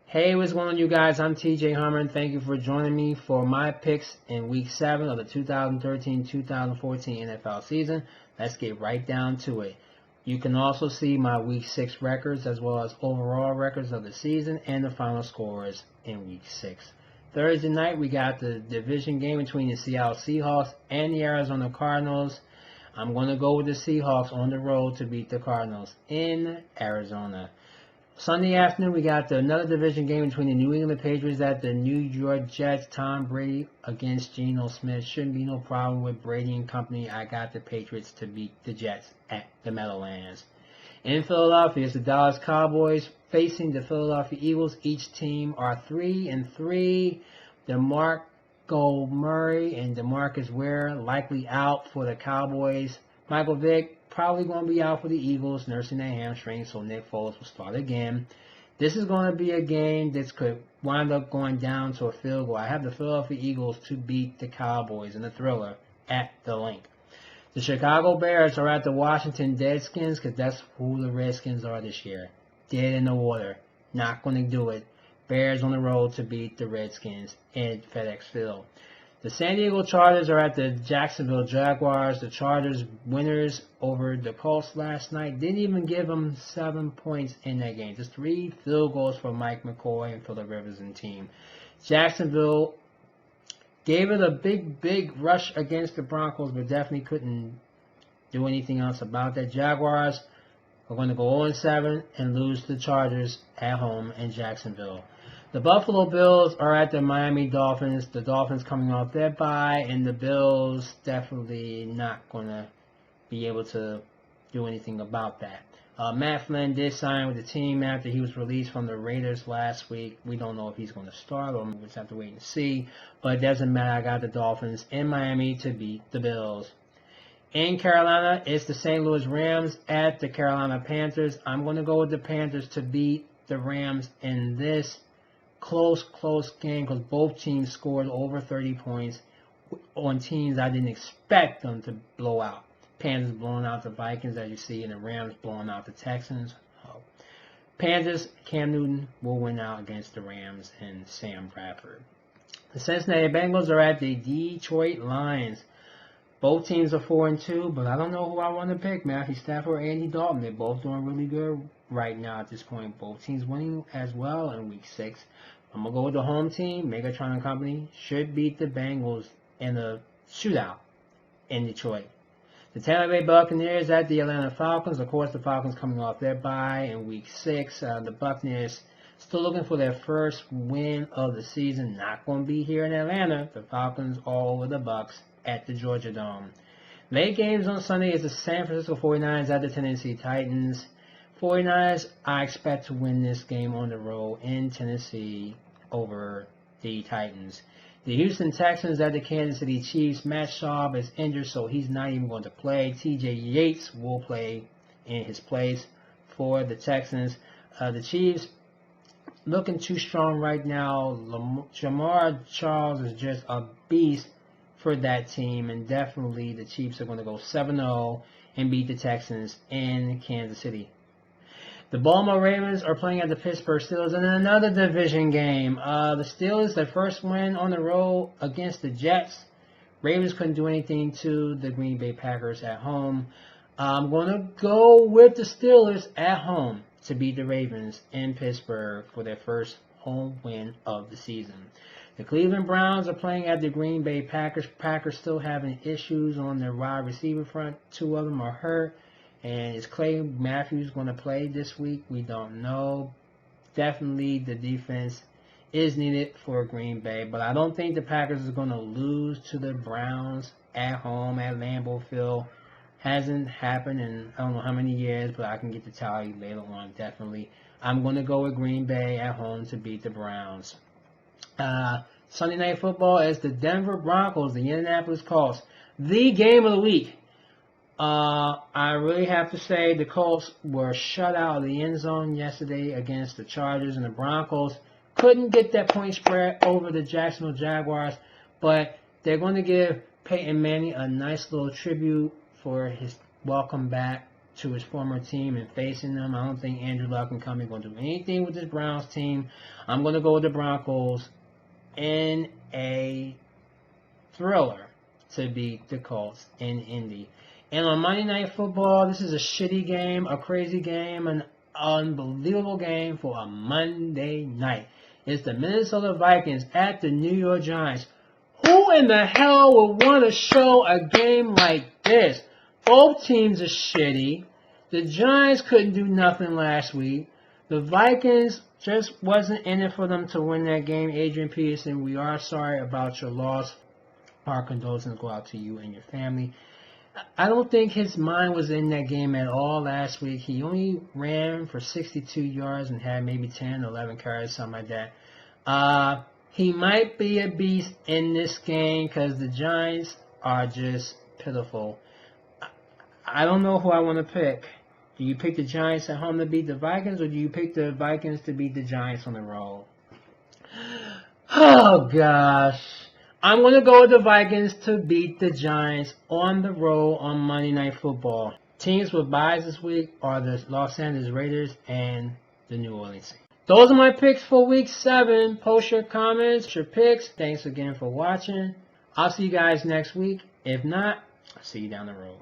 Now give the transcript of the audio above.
Hey, what's going on, you guys? I'm TJ Harmon. Thank you for joining me for my picks in Week 7 of the 2013-2014 NFL season. Let's get right down to it. You can also see my Week 6 records as well as overall records of the season and the final scores in Week 6. Thursday night, we got the division game between the Seattle Seahawks and the Arizona Cardinals. I'm going to go with the Seahawks on the road to beat the Cardinals in Arizona. Sunday afternoon, we got another division game between the New England Patriots at the New York Jets. Tom Brady against Geno Smith. Shouldn't be no problem with Brady and company. I got the Patriots to beat the Jets at the Meadowlands. In Philadelphia, it's the Dallas Cowboys facing the Philadelphia Eagles. Each team are 3-3. DeMarco Murray and DeMarcus Ware likely out for the Cowboys. Michael Vick probably going to be out for the Eagles, nursing their hamstring, so Nick Foles will start again. This is going to be a game that could wind up going down to a field goal. I have the Philadelphia Eagles to beat the Cowboys in a thriller at the link. The Chicago Bears are at the Washington Redskins because that's who the Redskins are this year. Dead in the water. Not going to do it. Bears on the road to beat the Redskins in FedEx Field. The San Diego Chargers are at the Jacksonville Jaguars. The Chargers winners over the Colts last night. Didn't even give them 7 points in that game. Just 3 field goals for Mike McCoy and Phillip Rivers and team. Jacksonville gave it a big rush against the Broncos, but definitely couldn't do anything else about that. Jaguars are going to go 0-7 and lose to the Chargers at home in Jacksonville. The Buffalo Bills are at the Miami Dolphins. The Dolphins coming off their bye, and the Bills definitely not going to be able to do anything about that. Matt Flynn did sign with the team after he was released from the Raiders last week. We don't know if he's going to start, or we'll just have to wait and see. But it doesn't matter. I got the Dolphins in Miami to beat the Bills. In Carolina, it's the St. Louis Rams at the Carolina Panthers. I'm going to go with the Panthers to beat the Rams in this close game because both teams scored over 30 points on teams I didn't expect them to blow out. Panthers blowing out the Vikings, as you see, and the Rams blowing out the Texans. Panthers, Cam Newton will win out against the Rams and Sam Bradford. The Cincinnati Bengals are at the Detroit Lions. Both teams are 4-2, but I don't know who I want to pick, Matthew Stafford or Andy Dalton. They're both doing really good right now at this point. Both teams winning as well in Week 6. I'm going to go with the home team. Megatron and company should beat the Bengals in a shootout in Detroit. The Tampa Bay Buccaneers at the Atlanta Falcons. Of course, the Falcons coming off their bye in Week 6. The Buccaneers still looking for their first win of the season. Not going to be here in Atlanta. The Falcons all over the Bucs at the Georgia Dome. Late games on Sunday is the San Francisco 49ers at the Tennessee Titans. 49ers, I expect to win this game on the road in Tennessee over the Titans. The Houston Texans at the Kansas City Chiefs. Matt Schaub is injured, so he's not even going to play. TJ Yates will play in his place for the Texans. The Chiefs looking too strong right now. Jamar Charles is just a beast for that team, and definitely the Chiefs are going to go 7-0 and beat the Texans in Kansas City. The Baltimore Ravens are playing at the Pittsburgh Steelers in another division game. The Steelers, their first win on the road against the Jets. Ravens couldn't do anything to the Green Bay Packers at home. I'm going to go with the Steelers at home to beat the Ravens in Pittsburgh for their first home win of the season. The Cleveland Browns are playing at the Green Bay Packers. Packers still having issues on their wide receiver front. 2 of them are hurt. And is Clay Matthews going to play this week? We don't know. Definitely the defense is needed for Green Bay. But I don't think the Packers are going to lose to the Browns at home at Lambeau Field. Hasn't happened in I don't know how many years, but I can get the tally later on, definitely. I'm going to go with Green Bay at home to beat the Browns. Sunday Night Football is the Denver Broncos, the Indianapolis Colts. The game of the week. I really have to say the Colts were shut out of the end zone yesterday against the Chargers, and the Broncos couldn't get that point spread over the Jacksonville Jaguars, but they're going to give Peyton Manning a nice little tribute for his welcome back to his former team and facing them. I don't think Andrew Luck and company going to do anything with this Browns team. I'm going to go with the Broncos in a thriller to beat the Colts in Indy. And on Monday Night Football, this is a shitty game, a crazy game, an unbelievable game for a Monday night. It's the Minnesota Vikings at the New York Giants. Who in the hell would want to show a game like this? Both teams are shitty. The Giants couldn't do nothing last week. The Vikings just wasn't in it for them to win that game. Adrian Peterson, we are sorry about your loss. Our condolences go out to you and your family. I don't think his mind was in that game at all last week. He only ran for 62 yards and had maybe 10, 11 carries, something like that. He might be a beast in this game because the Giants are just pitiful. I don't know who I want to pick. Do you pick the Giants at home to beat the Vikings, or do you pick the Vikings to beat the Giants on the road? Oh, gosh. I'm going to go with the Vikings to beat the Giants on the road on Monday Night Football. Teams with byes this week are the Los Angeles Raiders and the New Orleans Saints. Those are my picks for Week 7. Post your comments, your picks. Thanks again for watching. I'll see you guys next week. If not, I'll see you down the road.